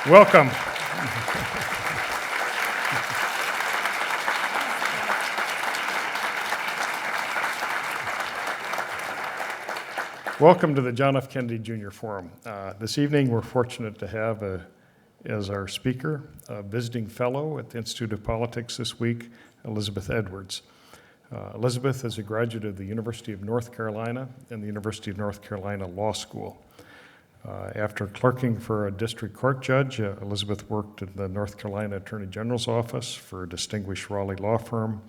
Welcome. Welcome to the John F. Kennedy Jr. Forum. This evening, we're fortunate to have as our speaker a visiting fellow at the Institute of Politics this week, Elizabeth Edwards. Elizabeth is a graduate of the University of North Carolina and the University of North Carolina Law School. After clerking for a district court judge, Elizabeth worked in the North Carolina Attorney General's office for a distinguished Raleigh law firm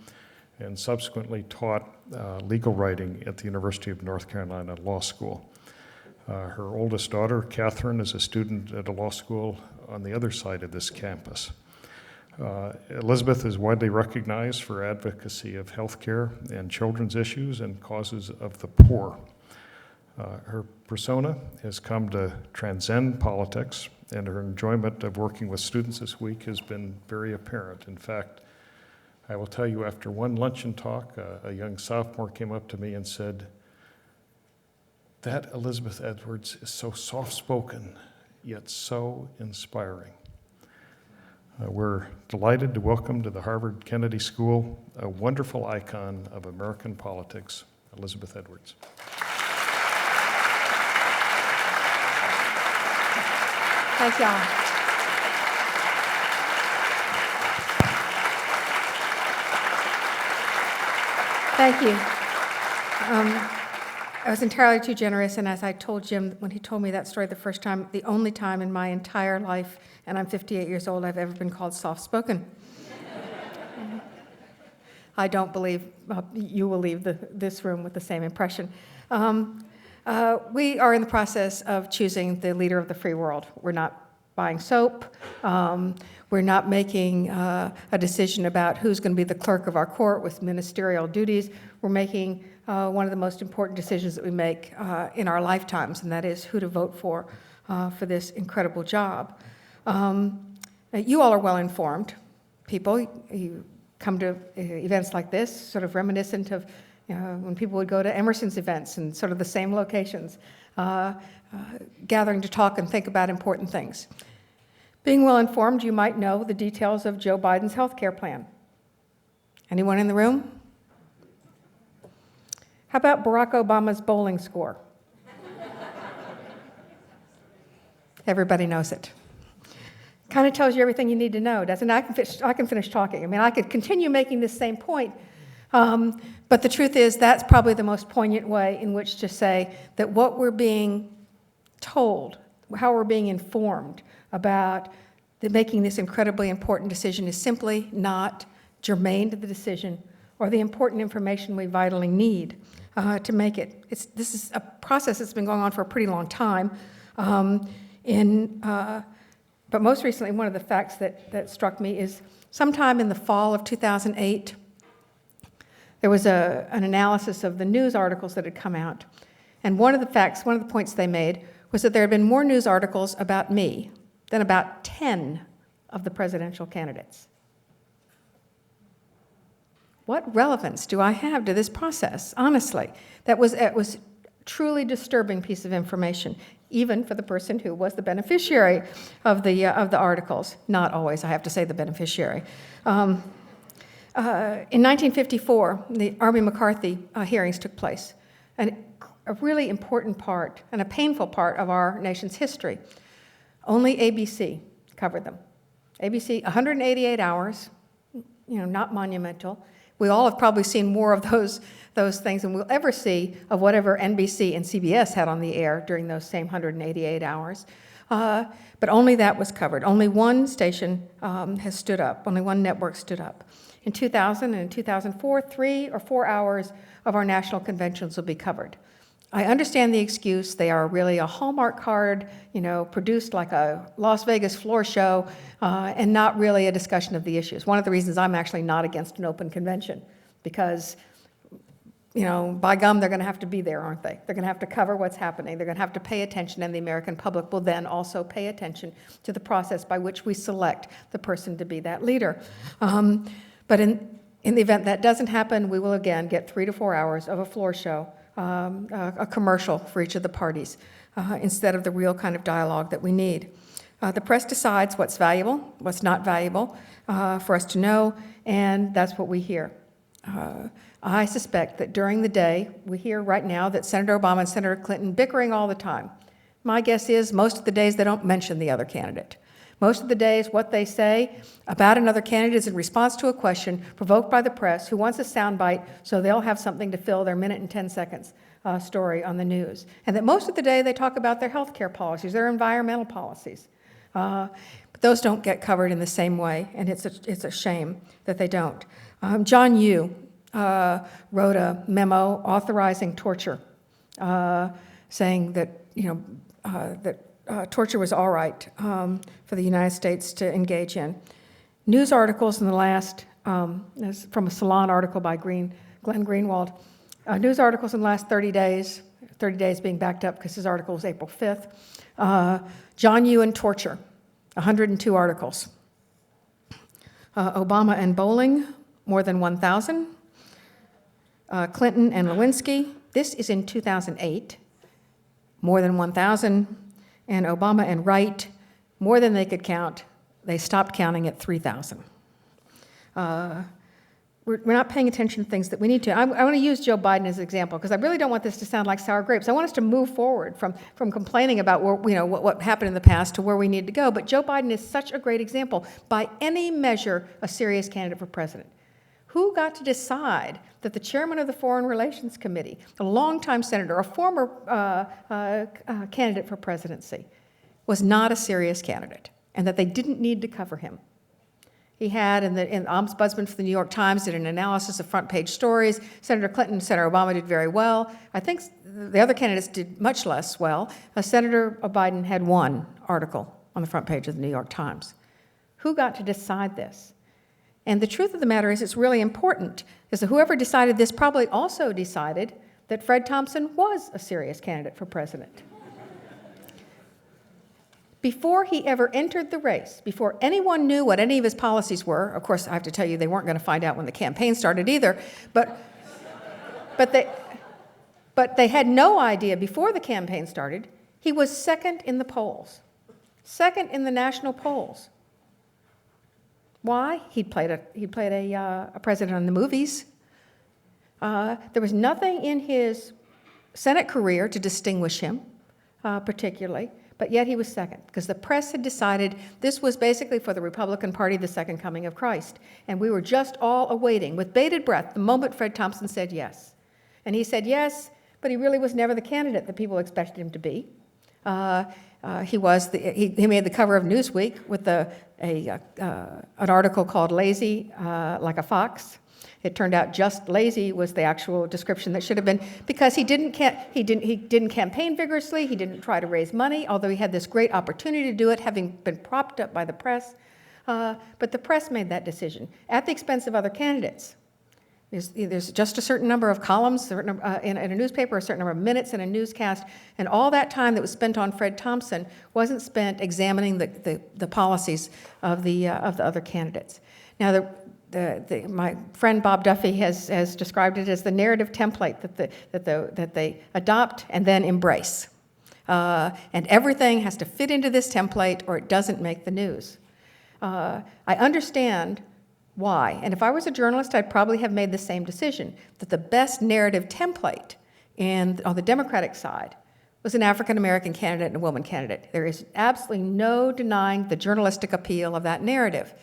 and subsequently taught legal writing at the University of North Carolina Law School. Her oldest daughter, Catherine, is a student at a law school on the other side of this campus. Elizabeth is widely recognized for advocacy of healthcare and children's issues and causes of the poor. Her persona has come to transcend politics, and her enjoyment of working with students this week has been very apparent. In fact, I will tell you, after one luncheon talk, a young sophomore came up to me and said, "That Elizabeth Edwards is so soft-spoken, yet so inspiring." We're delighted to welcome to the Harvard Kennedy School a wonderful icon of American politics, Elizabeth Edwards. Thank y'all. Thank you. I was entirely too generous, and as I told Jim when he told me that story the first time, the only time in my entire life, and I'm 58 years old, I've ever been called soft-spoken. I don't believe you will leave this room with the same impression. We are in the process of choosing the leader of the free world. We're not buying soap. We're not making a decision about who's going to be the clerk of our court with ministerial duties. We're making one of the most important decisions that we make in our lifetimes, and that is who to vote for this incredible job. You all are well-informed people. You come to events like this, sort of reminiscent of when people would go to Emerson's events in sort of the same locations, gathering to talk and think about important things. Being well-informed, you might know the details of Joe Biden's health care plan. Anyone in the room? How about Barack Obama's bowling score? Everybody knows it. Kind of tells you everything you need to know, doesn't it? I can finish talking. I mean, I could continue making this same point, but the truth is that's probably the most poignant way in which to say that what we're being told, how we're being informed about making this incredibly important decision is simply not germane to the decision or the important information we vitally need to make it. This is a process that's been going on for a pretty long time. But most recently, one of the facts that struck me is sometime in the fall of 2008, there was an analysis of the news articles that had come out. And one of the points they made was that there had been more news articles about me than about 10 of the presidential candidates. What relevance do I have to this process? Honestly, it was truly disturbing piece of information, even for the person who was the beneficiary of the articles. Not always, I have to say, the beneficiary. In 1954, the Army-McCarthy hearings took place, and a really important part and a painful part of our nation's history. Only ABC covered them. ABC, 188 hours, not monumental. We all have probably seen more of those things than we'll ever see of whatever NBC and CBS had on the air during those same 188 hours. But only that was covered. Only one station has stood up. Only one network stood up. In 2000 and in 2004, 3 or 4 hours of our national conventions will be covered. I understand the excuse. They are really a Hallmark card, produced like a Las Vegas floor show, and not really a discussion of the issues. One of the reasons I'm actually not against an open convention, because, by gum, they're going to have to be there, aren't they? They're going to have to cover what's happening. They're going to have to pay attention, and the American public will then also pay attention to the process by which we select the person to be that leader. But in the event that doesn't happen, we will again get 3 to 4 hours of a floor show, a commercial for each of the parties, instead of the real kind of dialogue that we need. The press decides what's valuable, what's not valuable for us to know, and that's what we hear. I suspect that during the day, we hear right now that Senator Obama and Senator Clinton bickering all the time. My guess is most of the days they don't mention the other candidate. Most of the days what they say about another candidate is in response to a question provoked by the press who wants a soundbite so they'll have something to fill their minute and 10 seconds story on the news. And that most of the day they talk about their health care policies, their environmental policies. But those don't get covered in the same way, and it's a shame that they don't. John Yoo wrote a memo authorizing torture, saying that, torture was all right for the United States to engage in. News articles in the last, from a Salon article by Glenn Greenwald, news articles in the last 30 days being backed up because his article was April 5th. John Yoo and torture, 102 articles. Obama and bowling, more than 1,000. Clinton and Lewinsky, this is in 2008, more than 1,000. And Obama and Wright, more than they could count. They stopped counting at 3,000. We're not paying attention to things that we need to. I want to use Joe Biden as an example because I really don't want this to sound like sour grapes. I want us to move forward from complaining about what happened in the past to where we need to go. But Joe Biden is such a great example, by any measure, a serious candidate for president. Who got to decide that the chairman of the Foreign Relations Committee, a longtime senator, a former candidate for presidency, was not a serious candidate, and that they didn't need to cover him? He had, and the ombudsman for the New York Times did an analysis of front-page stories. Senator Clinton and Senator Obama did very well. I think the other candidates did much less well. Senator Biden had one article on the front page of the New York Times. Who got to decide this? And the truth of the matter is, it's really important, is that whoever decided this probably also decided that Fred Thompson was a serious candidate for president. Before he ever entered the race, before anyone knew what any of his policies were, of course, I have to tell you, they weren't going to find out when the campaign started either, but they had no idea before the campaign started, he was second in the polls, second in the national polls. Why? He'd played a president in the movies. There was nothing in his Senate career to distinguish him, particularly, but yet he was second, because the press had decided this was basically for the Republican Party the second coming of Christ. And we were just all awaiting, with bated breath, the moment Fred Thompson said yes. And he said yes, but he really was never the candidate that people expected him to be. He made the cover of Newsweek with an article called "Lazy Like a Fox." It turned out just lazy was the actual description that should have been, because he didn't campaign vigorously. He didn't try to raise money, although he had this great opportunity to do it, having been propped up by the press. But the press made that decision at the expense of other candidates. There's just a certain number of columns in a newspaper, a certain number of minutes in a newscast, and all that time that was spent on Fred Thompson wasn't spent examining the policies of the other candidates. Now, my friend Bob Duffy has described it as the narrative template that they adopt and then embrace, and everything has to fit into this template or it doesn't make the news. I understand why. And if I was a journalist, I'd probably have made the same decision, that the best narrative template on the Democratic side was an African-American candidate and a woman candidate. There is absolutely no denying the journalistic appeal of that narrative.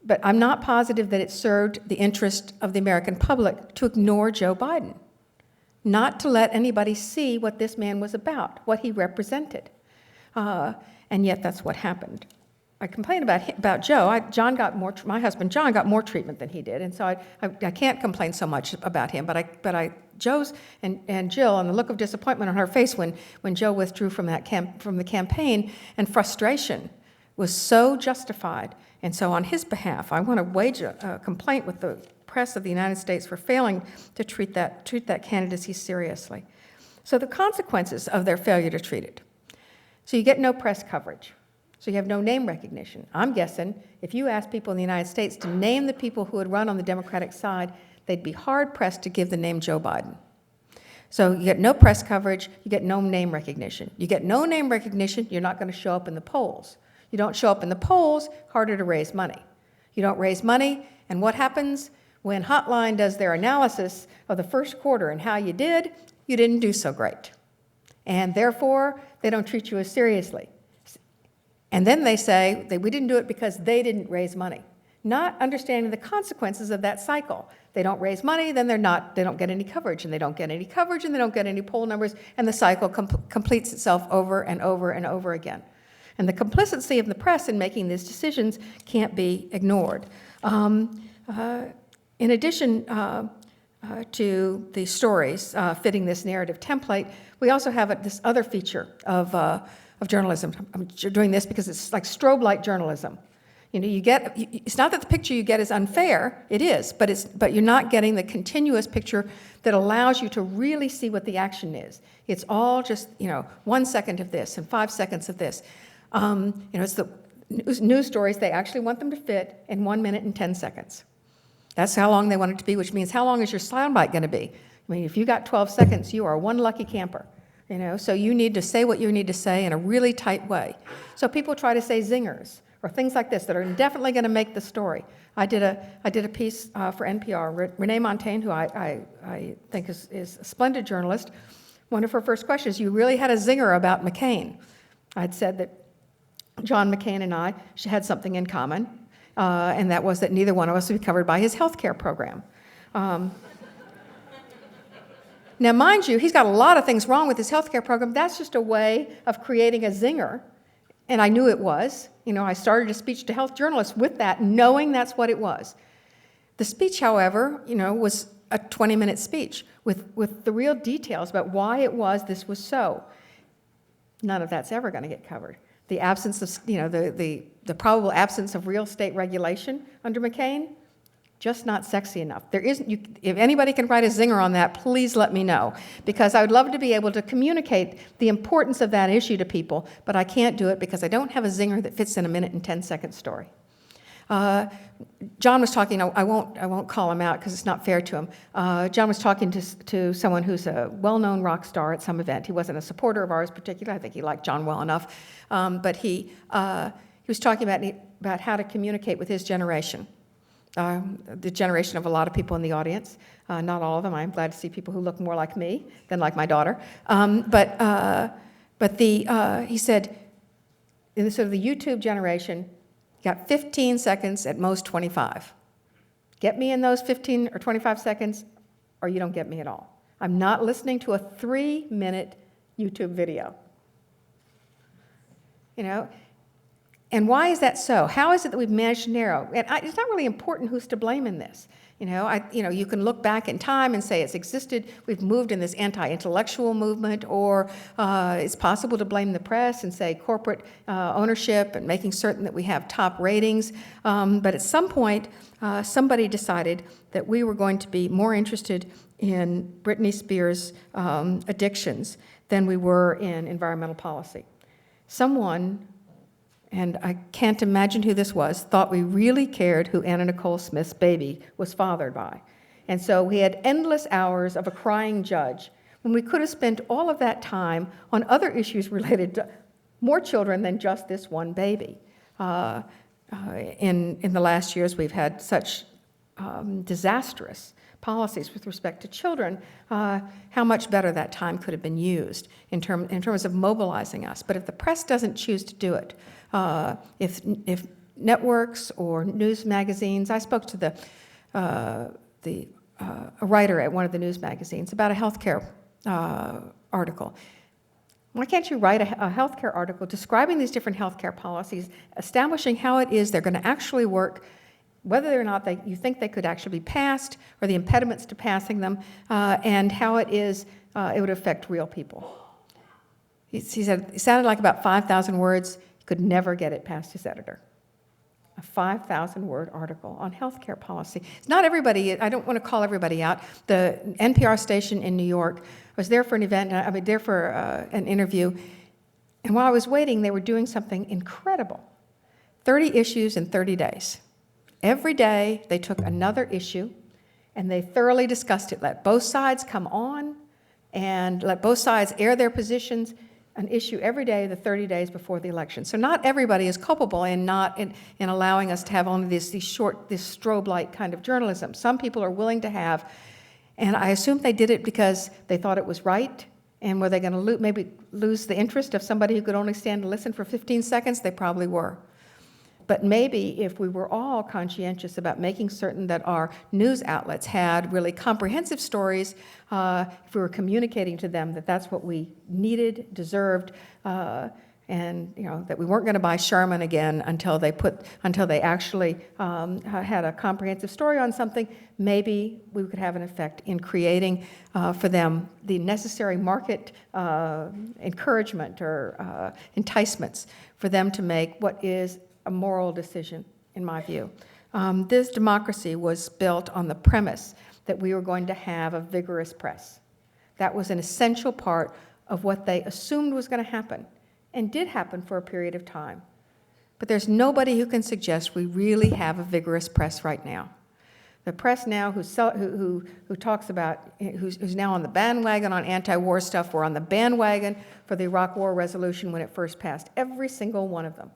But I'm not positive that it served the interest of the American public to ignore Joe Biden, not to let anybody see what this man was about, what he represented. And yet that's what happened. I complain about Joe. My husband John got more treatment than he did, and so I can't complain so much about him. But Joe's and Jill, and the look of disappointment on her face when Joe withdrew from the campaign, and frustration was so justified. And so on his behalf, I want to wage a complaint with the press of the United States for failing to treat that candidacy seriously. So the consequences of their failure to treat it. So you get no press coverage. So you have no name recognition. I'm guessing if you ask people in the United States to name the people who had run on the Democratic side, they'd be hard-pressed to give the name Joe Biden. So you get no press coverage, you get no name recognition. You get no name recognition, you're not going to show up in the polls. You don't show up in the polls, harder to raise money. You don't raise money, and what happens when Hotline does their analysis of the first quarter and how you didn't do so great. And therefore, they don't treat you as seriously. And then they say that we didn't do it because they didn't raise money, not understanding the consequences of that cycle. They don't raise money, then they don't get any coverage, and they don't get any coverage, and they don't get any poll numbers, and the cycle completes itself over and over and over again. And the complicity of the press in making these decisions can't be ignored. In addition to the stories fitting this narrative template, we also have this other feature of journalism. I'm doing this because it's like strobe light journalism. You know, it's not that the picture you get is unfair, it is, but you're not getting the continuous picture that allows you to really see what the action is. It's all just, 1 second of this and 5 seconds of this. It's the news stories, they actually want them to fit in 1 minute and 10 seconds. That's how long they want it to be, which means how long is your soundbite going to be? I mean, if you got 12 seconds, you are one lucky camper. So you need to say what you need to say in a really tight way. So people try to say zingers or things like this that are definitely going to make the story. I did a piece for NPR. Renee Montaigne, who I think is a splendid journalist, one of her first questions, you really had a zinger about McCain. I'd said that John McCain and I had something in common, and that was that neither one of us would be covered by his health care program. Now, mind you, he's got a lot of things wrong with his health care program. That's just a way of creating a zinger, and I knew it was. I started a speech to health journalists with that, knowing that's what it was. The speech, however, was a 20-minute speech with the real details about why it was this was so. None of that's ever going to get covered. The absence of, the probable absence of real state regulation under McCain, just not sexy enough. If anybody can write a zinger on that, please let me know, because I would love to be able to communicate the importance of that issue to people, but I can't do it because I don't have a zinger that fits in a 1 minute and 10-second story. John was talking, I won't call him out because it's not fair to him. John was talking to someone who's a well-known rock star at some event. He wasn't a supporter of ours particularly. I think he liked John well enough. But he was talking about how to communicate with his generation, the generation of a lot of people in the audience. Not all of them. I'm glad to see people who look more like me than like my daughter. He said, in the sort of the YouTube generation, got 15 seconds, at most 25. Get me in those 15 or 25 seconds, or you don't get me at all. I'm not listening to a 3-minute YouTube video. And why is that so? How is it that we've managed to narrow? And it's not really important who's to blame in this. You can look back in time and say it's existed. We've moved in this anti-intellectual movement, or it's possible to blame the press and say corporate ownership and making certain that we have top ratings. But at some point, somebody decided that we were going to be more interested in Britney Spears' addictions than we were in environmental policy. Someone, and I can't imagine who this was, thought we really cared who Anna Nicole Smith's baby was fathered by. And so we had endless hours of a crying judge when we could have spent all of that time on other issues related to more children than just this one baby. In the last years, we've had such disastrous policies with respect to children, how much better that time could have been used in terms of mobilizing us. But if the press doesn't choose to do it, if networks or news magazines, I spoke to a writer at one of the news magazines about a healthcare article. Why can't you write a healthcare article describing these different healthcare policies, establishing how it is they're going to actually work, whether or not you think they could actually be passed, or the impediments to passing them, and how it would affect real people. He said it sounded like about 5,000 words. He could never get it past his editor. A 5,000-word article on healthcare policy. It's not everybody. I don't want to call everybody out. The NPR station in New York, I was there for an event, there for an interview, and while I was waiting, they were doing something incredible. 30 issues in 30 days. Every day, they took another issue, and they thoroughly discussed it, let both sides come on, and let both sides air their positions, an issue every day, the 30 days before the election. So not everybody is culpable in allowing us to have only this strobe light kind of journalism. Some people are willing to have, and I assume they did it because they thought it was right. And were they going to maybe lose the interest of somebody who could only stand to listen for 15 seconds? They probably were. But maybe if we were all conscientious about making certain that our news outlets had really comprehensive stories, if we were communicating to them that that's what we needed, deserved, and that we weren't going to buy Sherman again until they actually had a comprehensive story on something, maybe we could have an effect in creating for them the necessary market encouragement or enticements for them to make what is a moral decision, in my view. This democracy was built on the premise that we were going to have a vigorous press. That was an essential part of what they assumed was going to happen, and did happen for a period of time. But there's nobody who can suggest we really have a vigorous press right now. The press now who talks about, who's now on the bandwagon on anti-war stuff, were on the bandwagon for the Iraq War resolution when it first passed, every single one of them.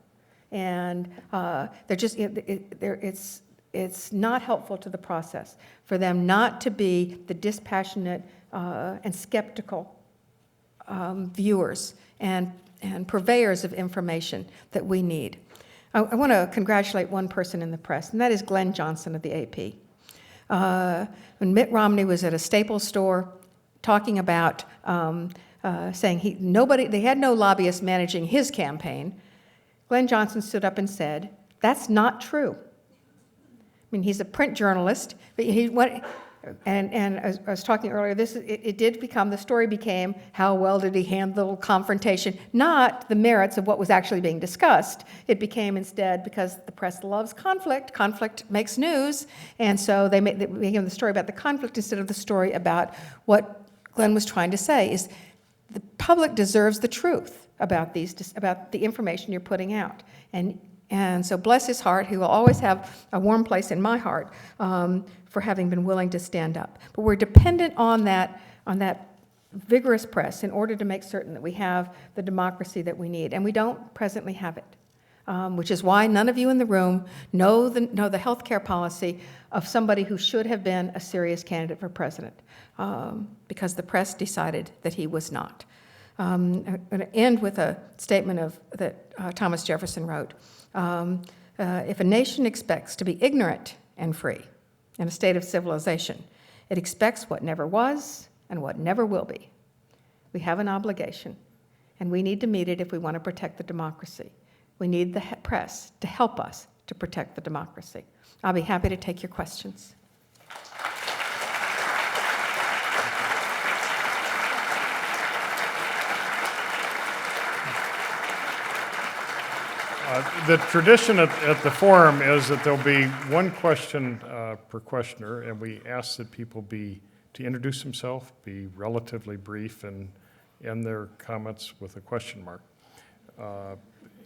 And they're just, it's not helpful to the process for them not to be the dispassionate and skeptical viewers and purveyors of information that we need. I want to congratulate one person in the press, and that is Glenn Johnson of the AP. When Mitt Romney was at a Staples store talking about saying they had no lobbyists managing his campaign, Glenn Johnson stood up and said, "That's not true." I mean, he's a print journalist, but and as I was talking earlier, the story became how well did he handle confrontation, not the merits of what was actually being discussed. It became instead, because the press loves conflict makes news, and so they became the story about the conflict instead of the story about what Glenn was trying to say, is the public deserves the truth about the information you're putting out. And so bless his heart, he will always have a warm place in my heart for having been willing to stand up. But we're dependent on that vigorous press in order to make certain that we have the democracy that we need. And we don't presently have it, which is why none of you in the room know the health care policy of somebody who should have been a serious candidate for president, because the press decided that he was not. I'm going to end with a statement that Thomas Jefferson wrote. If a nation expects to be ignorant and free in a state of civilization, it expects what never was and what never will be. We have an obligation, and we need to meet it if we want to protect the democracy. We need the press to help us to protect the democracy. I'll be happy to take your questions. The tradition at the forum is that there'll be one question per questioner, and we ask that people to introduce themselves, be relatively brief, and end their comments with a question mark.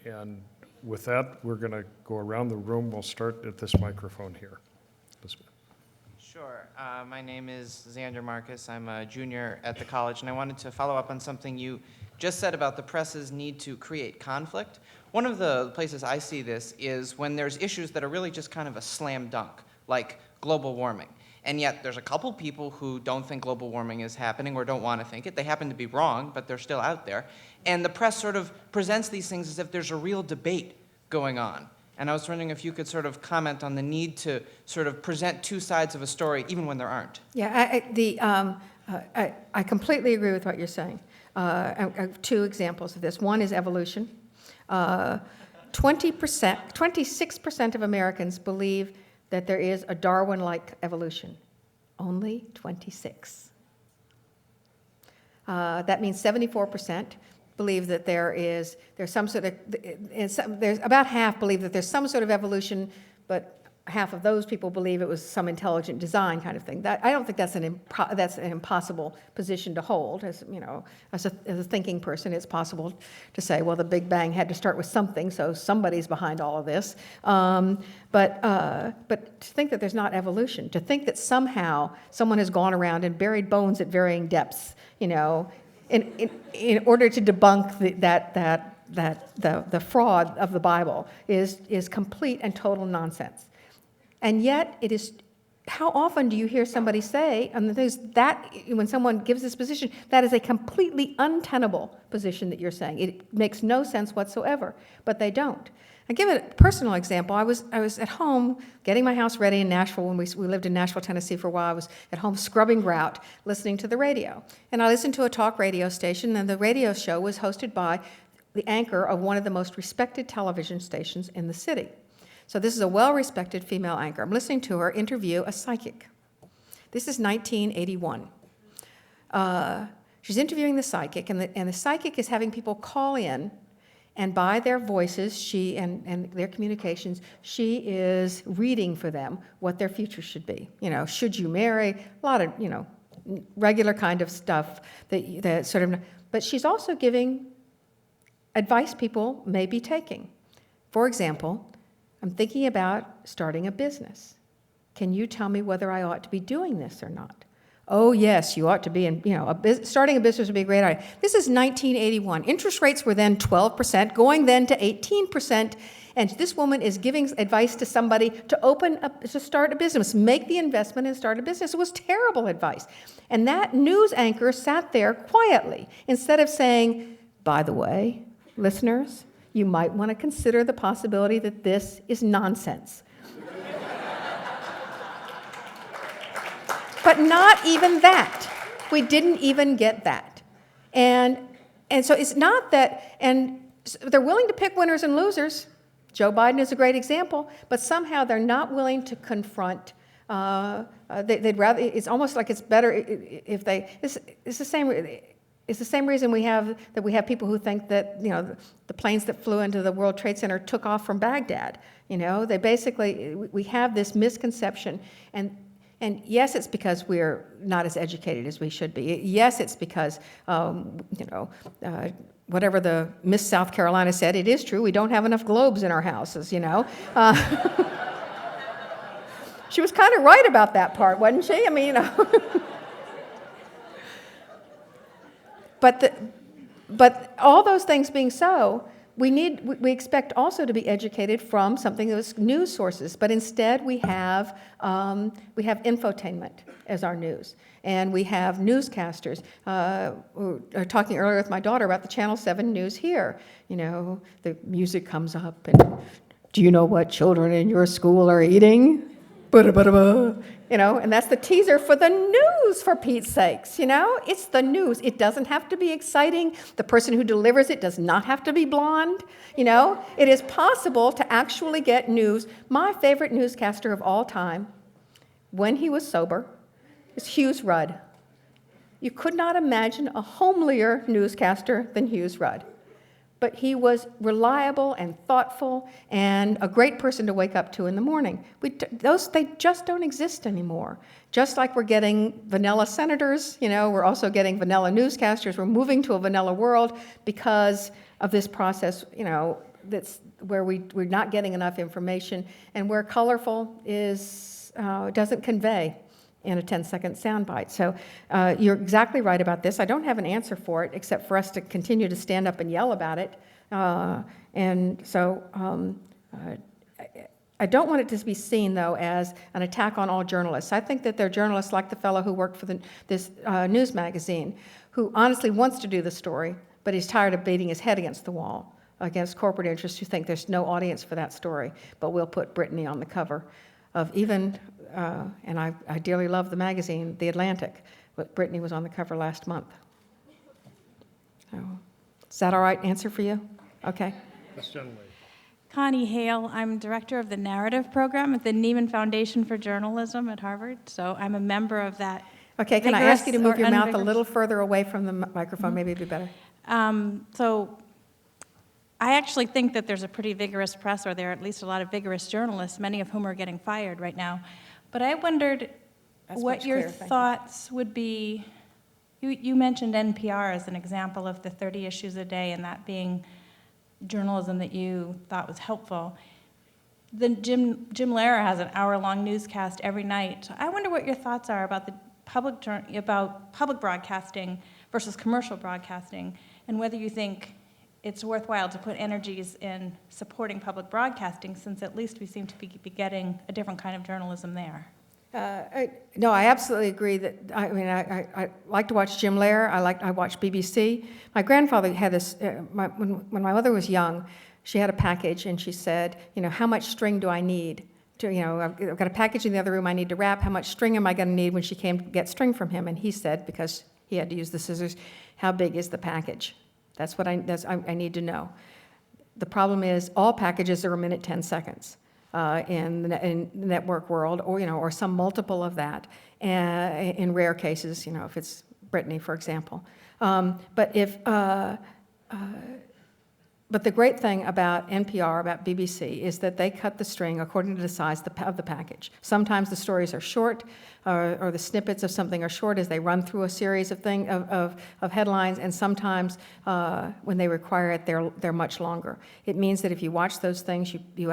And with that, we're going to go around the room. We'll start at this microphone here. Elizabeth. Sure. My name is Xander Marcus. I'm a junior at the college, and I wanted to follow up on something you just said about the press's need to create conflict. One of the places I see this is when there's issues that are really just kind of a slam dunk, like global warming. And yet there's a couple people who don't think global warming is happening or don't want to think it. They happen to be wrong, but they're still out there. And the press sort of presents these things as if there's a real debate going on. And I was wondering if you could sort of comment on the need to sort of present two sides of a story, even when there aren't. Yeah, I completely agree with what you're saying. I have two examples of this. One is evolution. 26% of Americans believe that there is a Darwin-like evolution. Only 26. That means 74% believe that there's some sort of, there's about half believe that there's some sort of evolution, but half of those people believe it was some intelligent design kind of thing. I don't think that's that's an impossible position to hold. As you know, as a thinking person, it's possible to say, well, the Big Bang had to start with something, so somebody's behind all of this. But to think that there's not evolution, to think that somehow someone has gone around and buried bones at varying depths, you know, in order to debunk the fraud of the Bible is complete and total nonsense. And yet, it is, how often do you hear somebody say, and there's that, when someone gives this position, that is a completely untenable position that you're saying. It makes no sense whatsoever, but they don't. I give a personal example. I was at home getting my house ready in Nashville when we lived in Nashville, Tennessee for a while. I was at home scrubbing grout, listening to the radio. And I listened to a talk radio station, and the radio show was hosted by the anchor of one of the most respected television stations in the city. So this is a well-respected female anchor. I'm listening to her interview a psychic. This is 1981. She's interviewing the psychic, and the psychic is having people call in, and by their voices, and their communications, she is reading for them what their future should be. You know, should you marry? A lot of, you know, regular kind of stuff that sort of, but she's also giving advice people may be taking. For example, I'm thinking about starting a business. Can you tell me whether I ought to be doing this or not? Oh, yes, you ought to be. And you know, starting a business would be a great idea. This is 1981. Interest rates were then 12%, going then to 18%. And this woman is giving advice to somebody to start a business, make the investment and start a business. It was terrible advice. And that news anchor sat there quietly instead of saying, by the way, listeners, you might want to consider the possibility that this is nonsense. But not even that. We didn't even get that. And so it's not that, and they're willing to pick winners and losers. Joe Biden is a great example, but somehow they're not willing to confront. They'd rather, it's almost like it's better if they, it's the same. It's the same reason we have people who think that, you know, the planes that flew into the World Trade Center took off from Baghdad. You know, we have this misconception, and yes, it's because we're not as educated as we should be. Yes, it's because, whatever the Miss South Carolina said, it is true. We don't have enough globes in our houses, you know. She was kind of right about that part, wasn't she? I mean, you know. But all those things being so, we expect also to be educated from something that was news sources. But instead, we have infotainment as our news, and we have newscasters. We were talking earlier with my daughter about the Channel 7 news here. You know, the music comes up, and do you know what children in your school are eating? Ba-da-ba-da-ba. You know, and that's the teaser for the news, for Pete's sakes, you know? It's the news. It doesn't have to be exciting. The person who delivers it does not have to be blonde, you know? It is possible to actually get news. My favorite newscaster of all time, when he was sober, is Hughes Rudd. You could not imagine a homelier newscaster than Hughes Rudd. But he was reliable and thoughtful and a great person to wake up to in the morning. They just don't exist anymore. Just like we're getting vanilla senators, you know, we're also getting vanilla newscasters. We're moving to a vanilla world because of this process, you know, that's where we're not getting enough information, and where colorful doesn't convey in a 10-second soundbite. So you're exactly right about this. I don't have an answer for it except for us to continue to stand up and yell about it. And so I don't want it to be seen, though, as an attack on all journalists. I think that there are journalists like the fellow who worked for this news magazine who honestly wants to do the story, but he's tired of beating his head against the wall against corporate interests who think there's no audience for that story, but we'll put Brittany on the cover of even... and I dearly love the magazine, The Atlantic, but Brittany was on the cover last month. So, is that all right answer for you? Okay. Ms. Dunley. Connie Hale. I'm director of the narrative program at the Nieman Foundation for Journalism at Harvard, so I'm a member of that. Okay, can I ask you to move Vigorous your or mouth a unvigorous? little further away from the microphone? Maybe it'd be better. So I actually think that there's a pretty vigorous press, or there are at least a lot of vigorous journalists, many of whom are getting fired right now. But I wondered That's what much your clearer, thank you. thoughts would be. You mentioned NPR as an example of the 30 issues a day, and that being journalism that you thought was helpful. Then Jim Lehrer has an hour-long newscast every night. So I wonder what your thoughts are about public broadcasting versus commercial broadcasting, and whether you think it's worthwhile to put energies in supporting public broadcasting, since at least we seem to be getting a different kind of journalism there. No, I absolutely agree that, I like to watch Jim Lehrer. I watch BBC. My grandfather had this, when my mother was young, she had a package and she said, how much string do I need? I've got a package in the other room I need to wrap. How much string am I going to need when she came to get string from him? And he said, because he had to use the scissors, how big is the package? That's what I need to know. The problem is all packages are a minute, 10 seconds. In the network world, or some multiple of that, in rare cases, if it's Brittany, for example. But the great thing about NPR, about BBC, is that they cut the string according to the size of the package. Sometimes the stories are short, or the snippets of something are short as they run through a series of headlines, and sometimes when they require it, they're much longer. It means that if you watch those things, you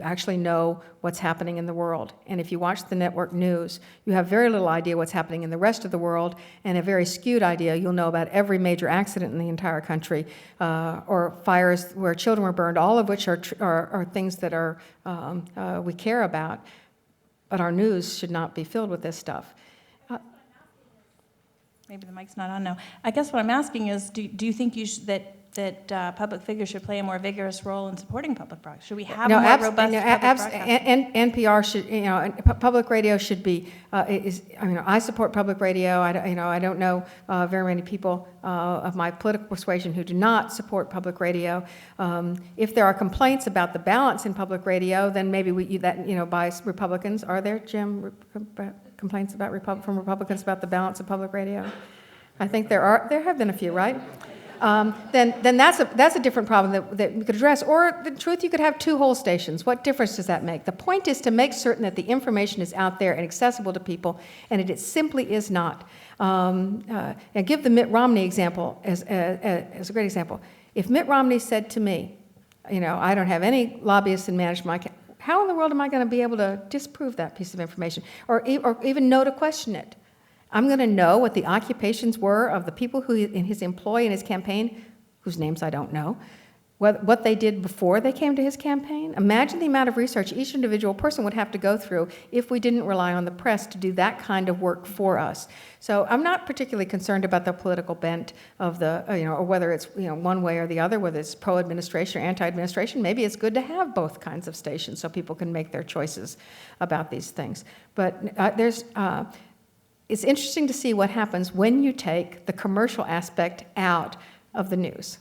actually know what's happening in the world. And if you watch the network news, you have very little idea what's happening in the rest of the world, and a very skewed idea. You'll know about every major accident in the entire country, or fires where children were burned, all of which are things that we care about. But our news should not be filled with this stuff. Maybe the mic's not on now. I guess what I'm asking is, do you think that public figures should play a more vigorous role in supporting public broadcasting? Should we have more robust public broadcasting? NPR should, and public radio should be. I support public radio. I don't know very many people of my political persuasion who do not support public radio. If there are complaints about the balance in public radio, then maybe by Republicans. Are there, Jim, complaints from Republicans about the balance of public radio? I think there are. There have been a few, right? Then that's a different problem that we could address. Or the truth, you could have two whole stations. What difference does that make? The point is to make certain that the information is out there and accessible to people, and it simply is not. And give the Mitt Romney example as a great example. If Mitt Romney said to me, I don't have any lobbyists in management, how in the world am I going to be able to disprove that piece of information, or even know to question it? I'm going to know what the occupations were of the people who in his employ in his campaign, whose names I don't know, what they did before they came to his campaign. Imagine the amount of research each individual person would have to go through if we didn't rely on the press to do that kind of work for us. So I'm not particularly concerned about the political bent of or whether it's one way or the other, whether it's pro-administration or anti-administration. Maybe it's good to have both kinds of stations so people can make their choices about these things. But it's interesting to see what happens when you take the commercial aspect out of the news.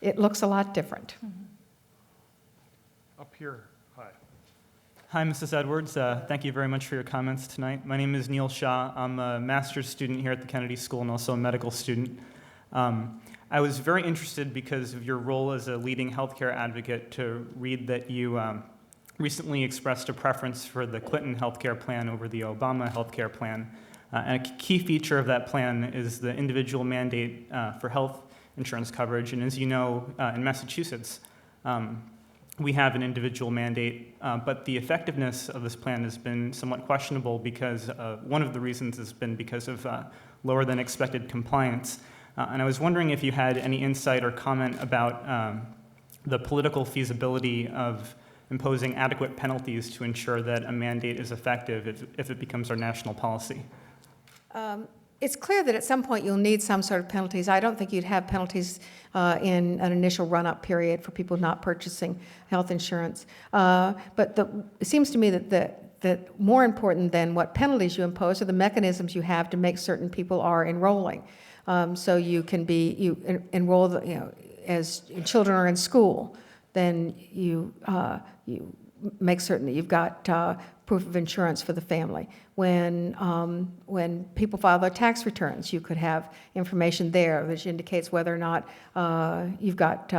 It looks a lot different. Up here, hi. Hi, Mrs. Edwards. Thank you very much for your comments tonight. My name is Neil Shah. I'm a master's student here at the Kennedy School and also a medical student. I was very interested because of your role as a leading healthcare advocate to read that you recently expressed a preference for the Clinton healthcare plan over the Obama healthcare plan. And a key feature of that plan is the individual mandate for health insurance coverage. And as you know, in Massachusetts, we have an individual mandate, but the effectiveness of this plan has been somewhat questionable because one of the reasons has been because of lower than expected compliance. And I was wondering if you had any insight or comment about the political feasibility of imposing adequate penalties to ensure that a mandate is effective if it becomes our national policy. It's clear that at some point you'll need some sort of penalties. I don't think you'd have penalties in an initial run-up period for people not purchasing health insurance. But it seems to me that more important than what penalties you impose are the mechanisms you have to make certain people are enrolling. So you enroll, as children are in school, then you make certain that you've got proof of insurance for the family. When people file their tax returns, you could have information there which indicates whether or not you've got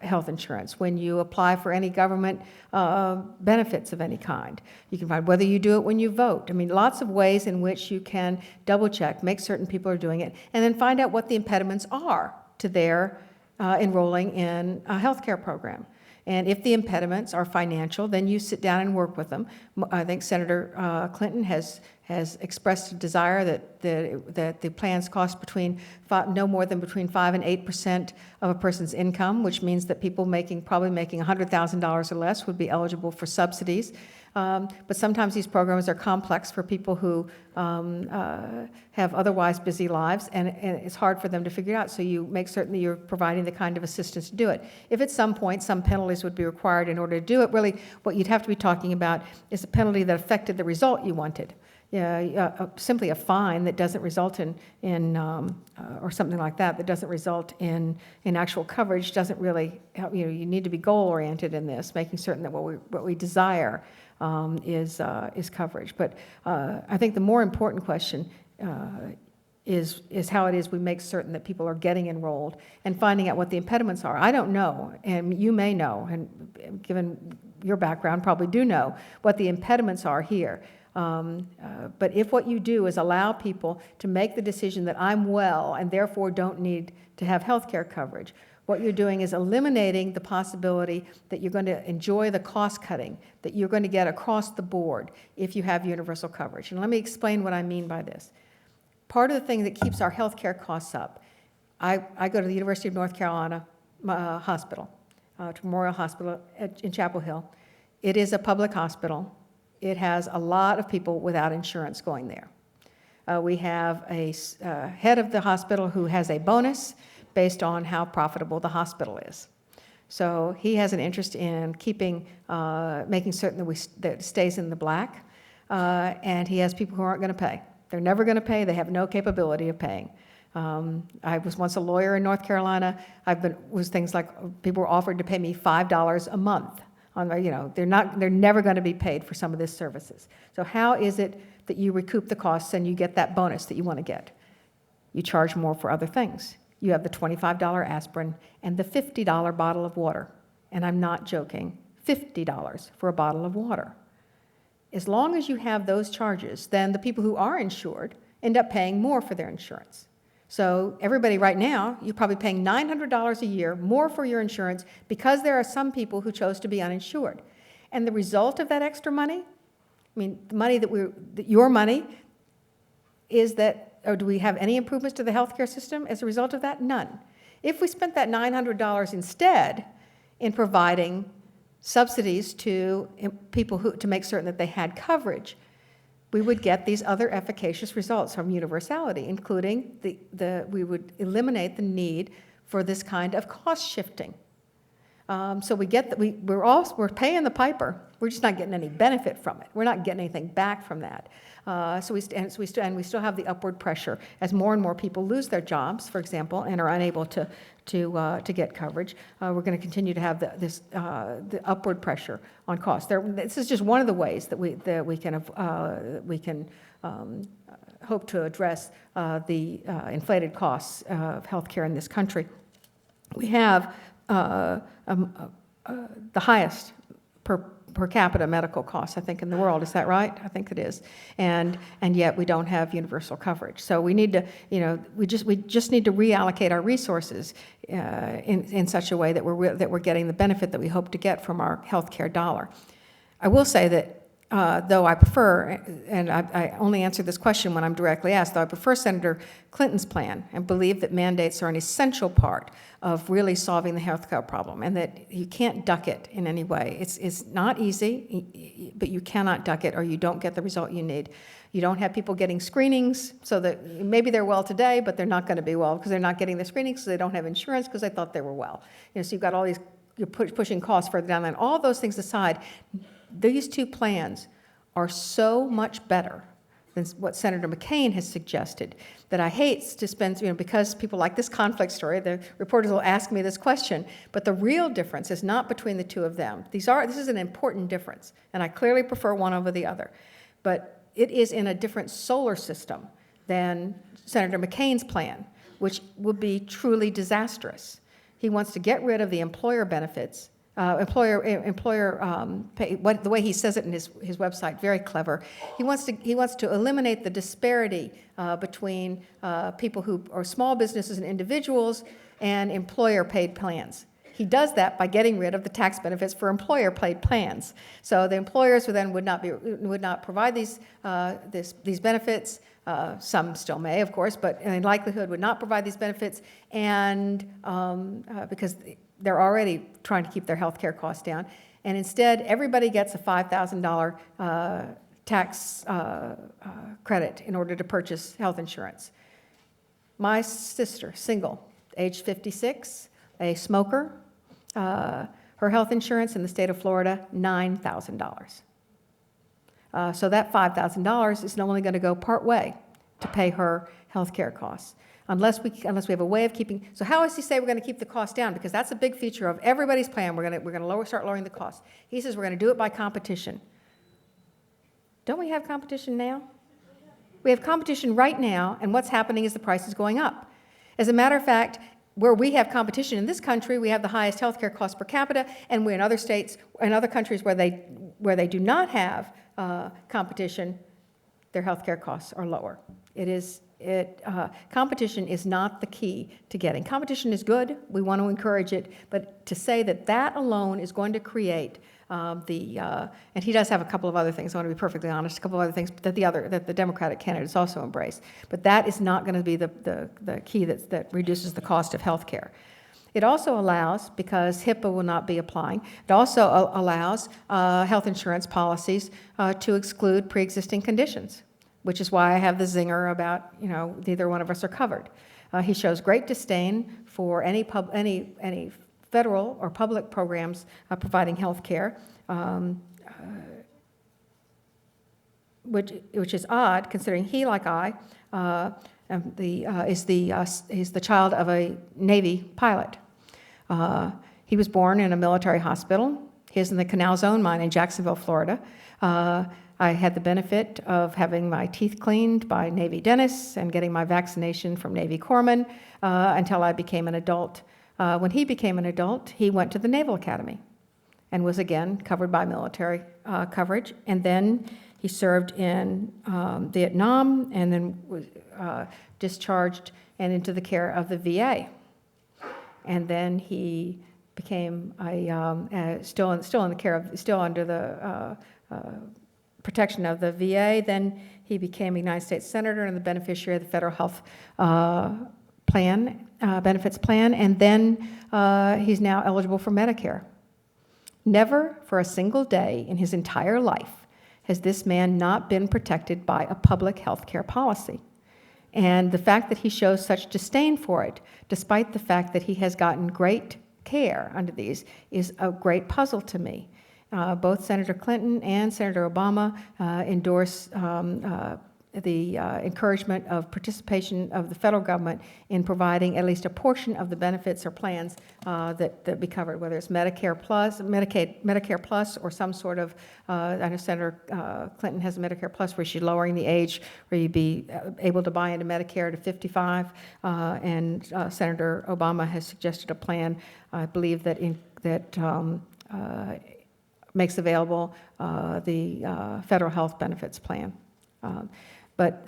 health insurance. When you apply for any government benefits of any kind, you can find whether you do it when you vote. I mean, lots of ways in which you can double check, make certain people are doing it, and then find out what the impediments are to their enrolling in a health care program. And if the impediments are financial, then you sit down and work with them. I think Senator Clinton has expressed a desire that the plans cost no more than between 5 and 8% of a person's income, which means that people probably making $100,000 or less would be eligible for subsidies. But sometimes these programs are complex for people who have otherwise busy lives, and it's hard for them to figure it out. So you make certain that you're providing the kind of assistance to do it. If at some point some penalties would be required in order to do it, really what you'd have to be talking about is a penalty that affected the result you wanted. Simply a fine that doesn't result in or something like that doesn't result in actual coverage doesn't really help. You need to be goal-oriented in this, making certain that what we desire is coverage. But I think the more important question is how it is we make certain that people are getting enrolled and finding out what the impediments are. I don't know, and you may know, and given your background, probably do know what the impediments are here. But if what you do is allow people to make the decision that I'm well and therefore don't need to have health care coverage, what you're doing is eliminating the possibility that you're going to enjoy the cost cutting that you're going to get across the board if you have universal coverage. And let me explain what I mean by this. Part of the thing that keeps our health care costs up, I go to the University of North Carolina Hospital, to Memorial Hospital in Chapel Hill. It is a public hospital. It has a lot of people without insurance going there. We have a head of the hospital who has a bonus based on how profitable the hospital is. So he has an interest in making certain that it stays in the black, and he has people who aren't going to pay. They're never going to pay. They have no capability of paying. I was once a lawyer in North Carolina. Was things like people were offered to pay me $5 a month. They're never going to be paid for some of these services. So how is it that you recoup the costs and you get that bonus that you want to get? You charge more for other things. You have the $25 aspirin and the $50 bottle of water. And I'm not joking, $50 for a bottle of water. As long as you have those charges, then the people who are insured end up paying more for their insurance. So everybody right now, you're probably paying $900 a year more for your insurance because there are some people who chose to be uninsured. And the result of that extra money, the money your money, is that, or do we have any improvements to the healthcare system as a result of that? None. If we spent that $900 instead in providing subsidies to people to make certain that they had coverage, we would get these other efficacious results from universality, including we would eliminate the need for this kind of cost shifting. So we get that we're paying the piper. We're just not getting any benefit from it. We're not getting anything back from that. So we still have the upward pressure as more and more people lose their jobs, for example, and are unable to get coverage. We're going to continue to have the upward pressure on costs. This is just one of the ways that we can hope to address the inflated costs of healthcare in this country. We have the highest per capita medical costs, I think, in the world. Is that right? I think it is. And yet we don't have universal coverage. So we need to, we just need to reallocate our resources in such a way that we're getting the benefit that we hope to get from our healthcare dollar. I will say that though I prefer, and I only answer this question when I'm directly asked, though I prefer Senator Clinton's plan and believe that mandates are an essential part of really solving the healthcare problem, and that you can't duck it in any way. It's not easy, but you cannot duck it or you don't get the result you need. You don't have people getting screenings so that maybe they're well today, but they're not going to be well because they're not getting the screenings because they don't have insurance because they thought they were well. So you've got all these, you're pushing costs further down the line. All those things aside, these two plans are so much better than what Senator McCain has suggested, that I hate to spend, because people like this conflict story, the reporters will ask me this question, but the real difference is not between the two of them. This is an important difference, and I clearly prefer one over the other. But it is in a different solar system than Senator McCain's plan, which would be truly disastrous. He wants to get rid of the employer benefits, the way he says it in his website, very clever. He wants to eliminate the disparity between people who are small businesses and individuals and employer-paid plans. He does that by getting rid of the tax benefits for employer-paid plans. So the employers would not provide these benefits. Some still may, of course, but in likelihood would not provide these benefits, and because they're already trying to keep their health care costs down. And instead, everybody gets a $5,000 tax credit in order to purchase health insurance. My sister, single, age 56, a smoker, her health insurance in the state of Florida, $9,000. So that $5,000 is only going to go part way to pay her health care costs, unless we have a way of keeping. So how does he say we're going to keep the cost down? Because that's a big feature of everybody's plan. We're going to start lowering the cost. He says we're going to do it by competition. Don't we have competition now? We have competition right now, and what's happening is the price is going up. As a matter of fact, where we have competition in this country, we have the highest healthcare cost per capita, and we're in other states, in other countries where they do not have competition, their healthcare costs are lower. Competition is not the key to getting. Competition is good. We want to encourage it, but to say that alone is going to create and he does have a couple of other things, I want to be perfectly honest, a couple of other things that the Democratic candidates also embrace. But that is not going to be the key that reduces the cost of health care. It also allows, because HIPAA will not be applying, it also allows health insurance policies to exclude pre-existing conditions, which is why I have the zinger about, neither one of us are covered. He shows great disdain for any federal or public programs providing health care, which is odd, considering he, like I, is the child of a Navy pilot. He was born in a military hospital. He is in the Canal Zone mine in Jacksonville, Florida. I had the benefit of having my teeth cleaned by Navy dentists and getting my vaccination from Navy corpsmen until I became an adult. When he became an adult, he went to the Naval Academy and was again covered by military coverage. And then he served in Vietnam and then was discharged and into the care of the VA. And then he became still under the protection of the VA. Then he became a United States Senator and the beneficiary of the federal health benefits plan, and then he's now eligible for Medicare. Never for a single day in his entire life has this man not been protected by a public health care policy. And the fact that he shows such disdain for it, despite the fact that he has gotten great care under these, is a great puzzle to me. Both Senator Clinton and Senator Obama endorse the encouragement of participation of the federal government in providing at least a portion of the benefits or plans that be covered, whether it's Medicare Plus, or some sort of, I know Senator Clinton has a Medicare Plus where she's lowering the age where you'd be able to buy into Medicare to 55, and Senator Obama has suggested a plan, I believe, that makes available the federal health benefits plan.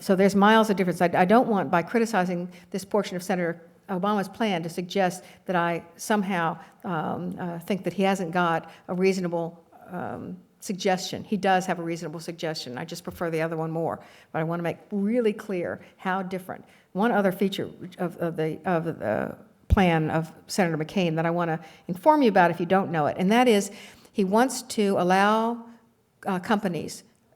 So there's miles of difference. I don't want, by criticizing this portion of Senator Obama's plan, to suggest that I somehow think that he hasn't got a reasonable suggestion. He does have a reasonable suggestion. I just prefer the other one more. But I want to make really clear how different. One other feature of the plan of Senator McCain that I want to inform you about if you don't know it, and that is he wants to allow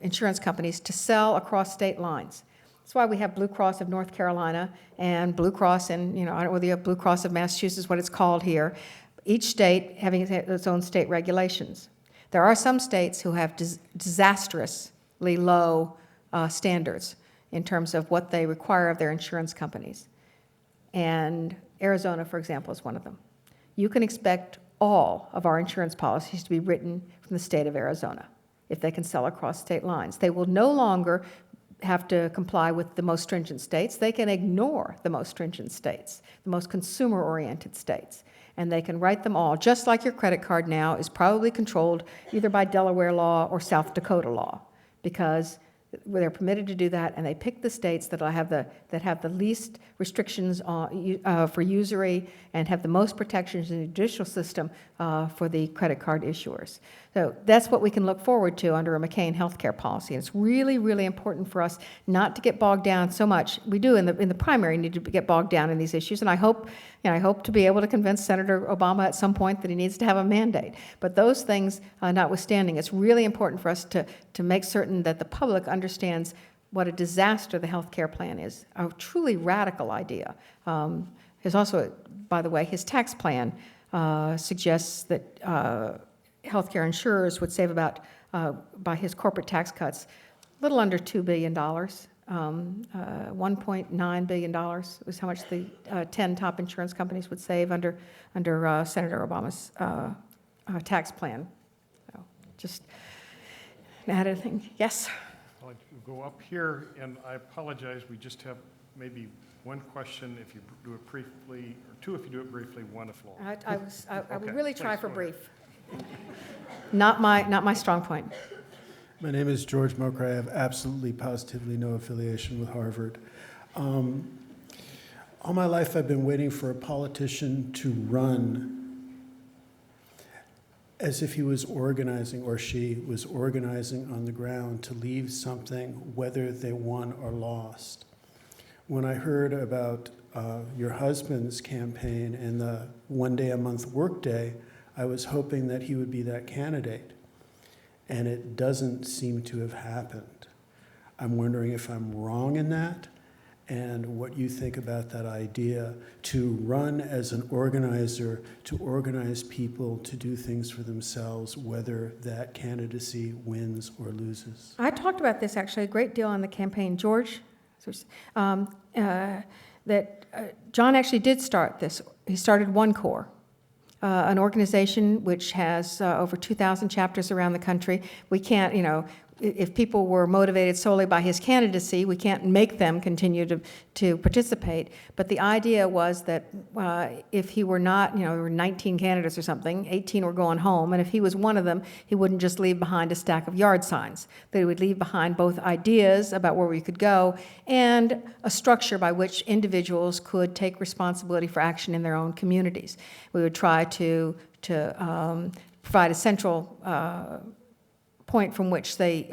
insurance companies, to sell across state lines. That's why we have Blue Cross of North Carolina and Blue Cross I don't know whether you have Blue Cross of Massachusetts, what it's called here, each state having its own state regulations. There are some states who have disastrously low standards. in terms of what they require of their insurance companies. And Arizona, for example, is one of them. You can expect all of our insurance policies to be written from the state of Arizona if they can sell across state lines. They will no longer have to comply with the most stringent states. They can ignore the most stringent states, the most consumer-oriented states, and they can write them all, just like your credit card now is probably controlled either by Delaware law or South Dakota law, because they're permitted to do that, and they pick the states that have the least restrictions for usury and have the most protections in the judicial system for the credit card issuers. So that's what we can look forward to under a McCain healthcare policy. And it's really, really important for us not to get bogged down so much. We do in the primary need to get bogged down in these issues, and I hope to be able to convince Senator Obama at some point that he needs to have a mandate. But those things notwithstanding, it's really important for us to make certain that the public understands what a disaster the health care plan is, a truly radical idea. There's also, by the way, his tax plan suggests that health care insurers would save about, by his corporate tax cuts, a little under $2 billion. $1.9 billion was how much the 10 top insurance companies would save under Senator Obama's tax plan. So just add anything? Yes? I'll go up here, and I apologize, we just have maybe one question if you do it briefly, or two if you do it briefly, one if long. I would Okay, really try please, for go ahead. brief. Not my strong point. My name is George Mocher. I have absolutely, positively no affiliation with Harvard. All my life, I've been waiting for a politician to run as if he was organizing or she was organizing on the ground to leave something, whether they won or lost. When I heard about your husband's campaign and the one-day-a-month workday, I was hoping that he would be that candidate. And it doesn't seem to have happened. I'm wondering if I'm wrong in that, and what you think about that idea to run as an organizer, to organize people to do things for themselves, whether that candidacy wins or loses. I talked about this actually a great deal on the campaign. George, John actually did start this. He started OneCore, an organization which has over 2,000 chapters around the country. We can't, if people were motivated solely by his candidacy, we can't make them continue to participate. But the idea was that if he were not, there were 19 candidates or something, 18 were going home, and if he was one of them, he wouldn't just leave behind a stack of yard signs. That he would leave behind both ideas about where we could go and a structure by which individuals could take responsibility for action in their own communities. We would try to provide a central point from which they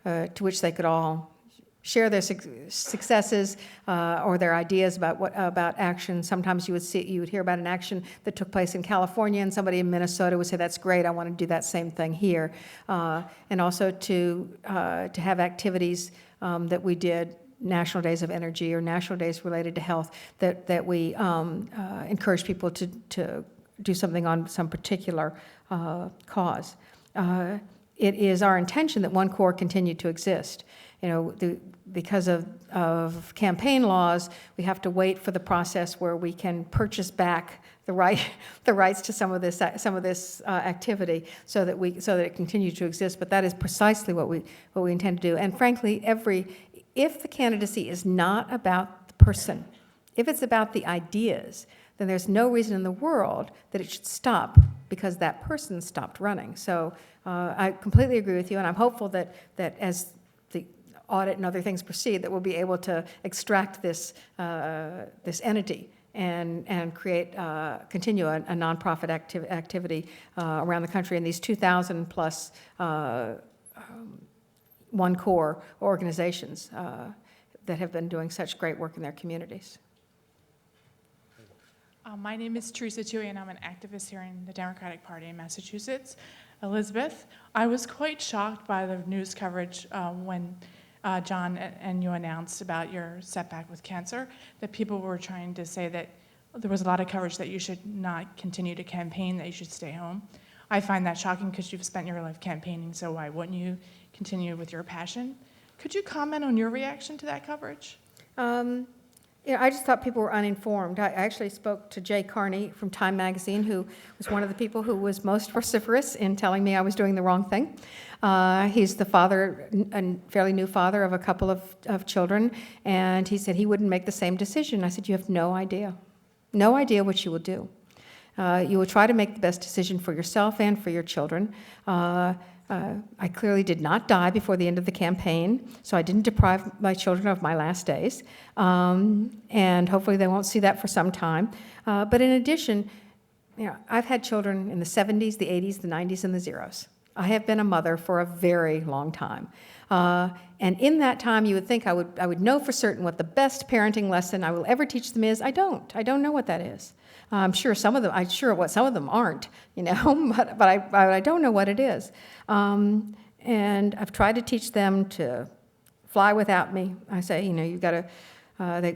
to which they could all share their successes or their ideas about action. Sometimes you would hear about an action that took place in California, and somebody in Minnesota would say, "That's great. I want to do that same thing here," and also to have activities that we did. National Days of Energy or National Days related to health that we encourage people to do something on some particular cause. It is our intention that OneCore continue to exist. Because of campaign laws, we have to wait for the process where we can purchase back the rights to some of this activity, so that it continues to exist. But that is precisely what we intend to do. And frankly, if the candidacy is not about the person, if it's about the ideas, then there's no reason in the world that it should stop because that person stopped running. So I completely agree with you, and I'm hopeful that as the audit and other things proceed, that we'll be able to extract this entity and create, continue a nonprofit activity around the country in these 2,000 plus OneCore organizations that have been doing such great work in their communities. My name is Teresa Tui, and I'm an activist here in the Democratic Party in Massachusetts. Elizabeth, I was quite shocked by the news coverage when John and you announced about your setback with cancer, that people were trying to say that there was a lot of coverage that you should not continue to campaign, that you should stay home. I find that shocking because you've spent your life campaigning, so why wouldn't you continue with your passion? Could you comment on your reaction to that coverage? I just thought people were uninformed. I actually spoke to Jay Carney from Time Magazine, who was one of the people who was most vociferous in telling me I was doing the wrong thing. He's the father, a fairly new father of a couple of children, and he said he wouldn't make the same decision. I said, you have no idea what you will do. You will try to make the best decision for yourself and for your children. I clearly did not die before the end of the campaign, so I didn't deprive my children of my last days, and hopefully they won't see that for some time. But in addition, I've had children in the 70s, the 80s, the 90s, and the zeros. I have been a mother for a very long time. And in that time, you would think I would know for certain what the best parenting lesson I will ever teach them is. I don't know what that is. I'm sure what some of them aren't, but I don't know what it is. And I've tried to teach them to fly without me. I say, you've got to,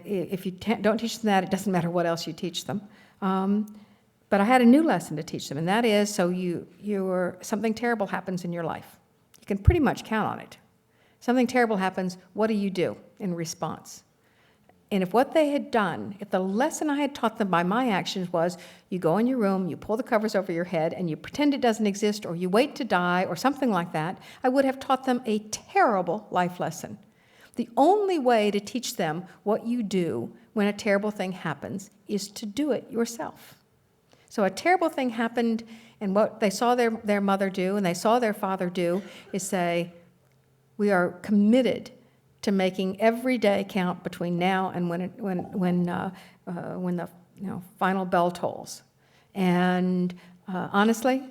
if you don't teach them that, it doesn't matter what else you teach them. But I had a new lesson to teach them, and that is, something terrible happens in your life. You can pretty much count on it. Something terrible happens, what do you do in response? And if what they had done, if the lesson I had taught them by my actions was, you go in your room, you pull the covers over your head, and you pretend it doesn't exist, or you wait to die, or something like that, I would have taught them a terrible life lesson. The only way to teach them what you do when a terrible thing happens is to do it yourself. So a terrible thing happened, and what they saw their mother do and they saw their father do is say, we are committed to making every day count between now and when the final bell tolls. And honestly,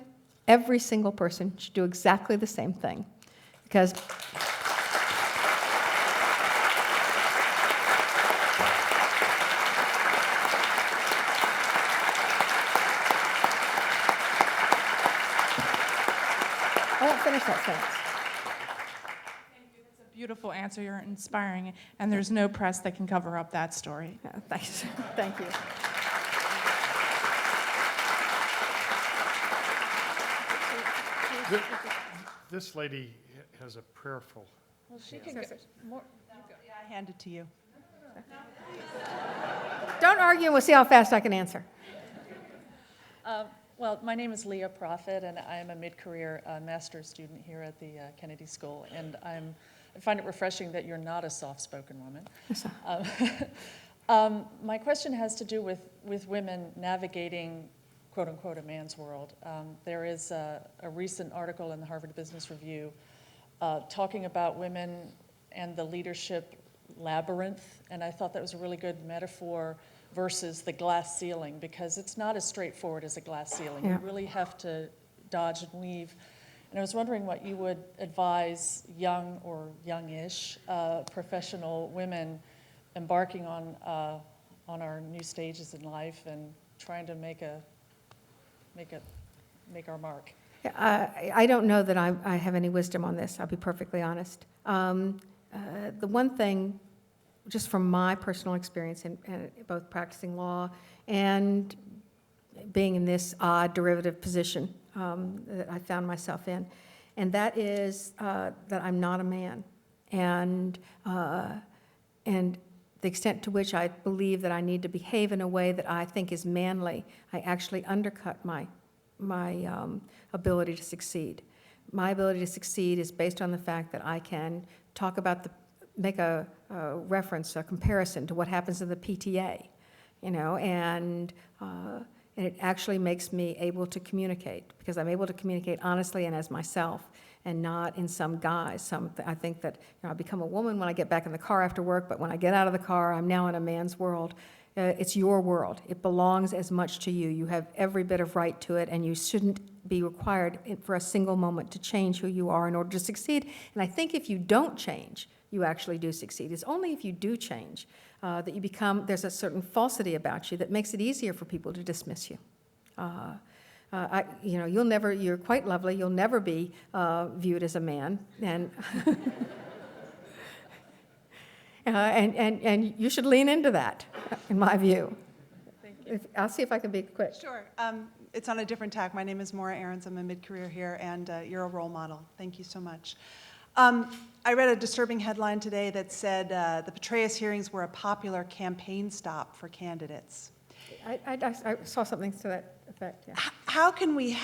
every single person should do exactly the same thing, because I won't finish that sentence. Beautiful answer. You're inspiring, and there's no press that can cover up that story. Thanks. Thank you. This lady has a prayerful. Well, she can go more. Yeah, I hand it to you. Don't argue, and we'll see how fast I can answer. Well, my name is Leah Prophet, and I'm a mid-career master's student here at the Kennedy School, and I find it refreshing that you're not a soft-spoken woman. My question has to do with women navigating, quote-unquote, a man's world. There is a recent article in the Harvard Business Review talking about women and the leadership labyrinth, and I thought that was a really good metaphor versus the glass ceiling, because it's not as straightforward as a glass ceiling. Yeah. You really have to dodge and weave. And I was wondering what you would advise young or youngish professional women embarking on our new stages in life and trying to make our mark. I don't know that I have any wisdom on this, I'll be perfectly honest. The one thing, just from my personal experience in both practicing law and being in this odd derivative position that I found myself in, and that is that I'm not a man. And the extent to which I believe that I need to behave in a way that I think is manly, I actually undercut my ability to succeed. My ability to succeed is based on the fact that I can talk about make a reference, a comparison to what happens in the PTA, and it actually makes me able to communicate, because I'm able to communicate honestly and as myself, and not in some guise. I think that I become a woman when I get back in the car after work, but when I get out of the car, I'm now in a man's world. It's your world. It belongs as much to you. You have every bit of right to it, and you shouldn't be required for a single moment to change who you are in order to succeed. And I think if you don't change, you actually do succeed. It's only if you do change that you there's a certain falsity about you that makes it easier for people to dismiss you. You're quite lovely. You'll never be viewed as a man, and and you should lean into that, in my view. Thank you. I'll see if I can be quick. Sure. It's on a different tack. My name is Maura Ahrens. I'm a mid-career here, and you're a role model. Thank you so much. I read a disturbing headline today that said the Petraeus hearings were a popular campaign stop for candidates. I saw something to that effect, yeah. How can we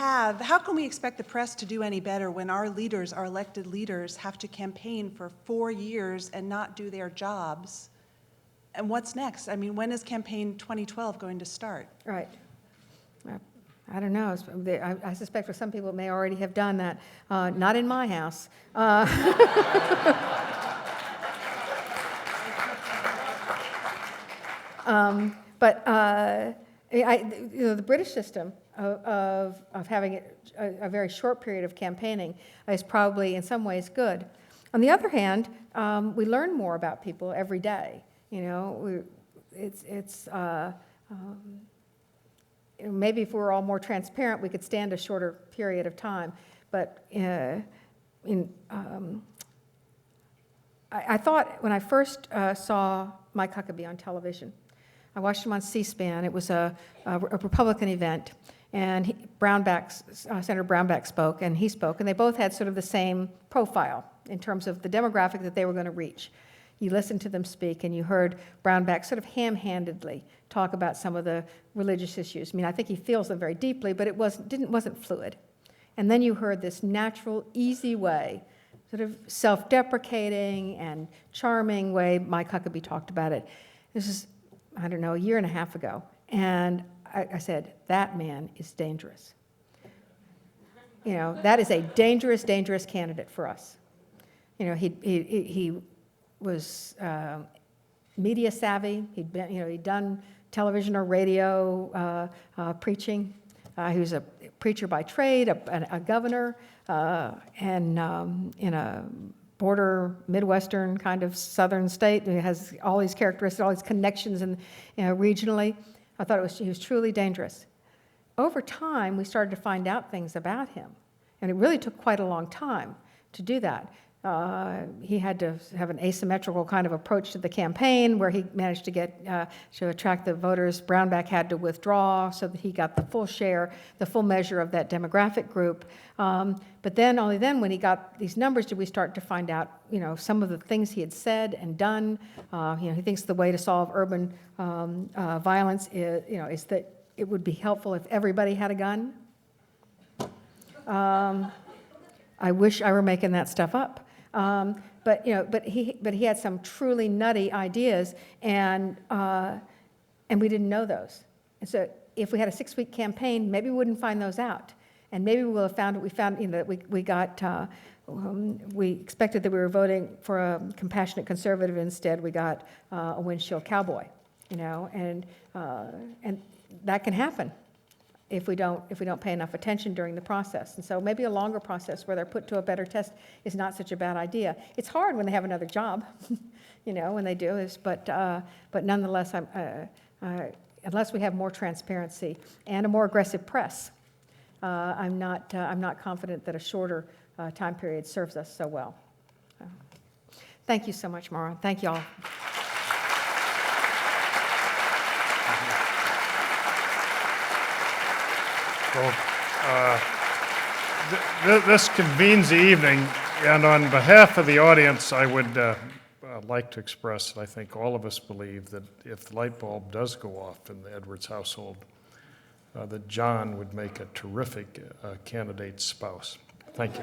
expect the press to do any better when our leaders, our elected leaders, have to campaign for 4 years and not do their jobs? And what's next? I mean, when is campaign 2012 going to start? Right. I don't know. I suspect for some people it may already have done that. Not in my house. The British system of having a very short period of campaigning is probably in some ways good. On the other hand, we learn more about people every day. Maybe if we were all more transparent, we could stand a shorter period of time. But I thought when I first saw Mike Huckabee on television, I watched him on C-SPAN. It was a Republican event, and Senator Brownback spoke, and he spoke, and they both had sort of the same profile in terms of the demographic that they were going to reach. You listened to them speak, and you heard Brownback sort of ham-handedly talk about some of the religious issues. I mean, I think he feels them very deeply, but it wasn't fluid. And then you heard this natural, easy way, sort of self-deprecating and charming way Mike Huckabee talked about it. This is, I don't know, a year and a half ago. And I said, that man is dangerous. That is a dangerous, dangerous candidate for us. He was media savvy. He'd done television or radio preaching. He was a preacher by trade, a governor, and in a border Midwestern kind of southern state. He has all these characteristics, all these connections, and regionally. I thought he was truly dangerous. Over time, we started to find out things about him, and it really took quite a long time to do that. He had to have an asymmetrical kind of approach to the campaign where he managed to attract the voters. Brownback had to withdraw so that he got the full share, the full measure of that demographic group. But then, only then, when he got these numbers, did we start to find out, some of the things he had said and done. He thinks the way to solve urban violence is that it would be helpful if everybody had a gun. I wish I were making that stuff up. But he had some truly nutty ideas, and we didn't know those. And so if we had a 6-week campaign, maybe we wouldn't find those out, and maybe we will have found that we expected that we were voting for a compassionate conservative. Instead, we got a windshield cowboy, and that can happen if we don't pay enough attention during the process. And so maybe a longer process where they're put to a better test is not such a bad idea. It's hard when they have another job, when they do. But nonetheless, unless we have more transparency and a more aggressive press, I'm not confident that a shorter time period serves us so well. Thank you so much, Mara. Thank you all. So, this convenes the evening, and on behalf of the audience, I would like to express that I think all of us believe that if the light bulb does go off in the Edwards household, that John would make a terrific candidate spouse. Thank you.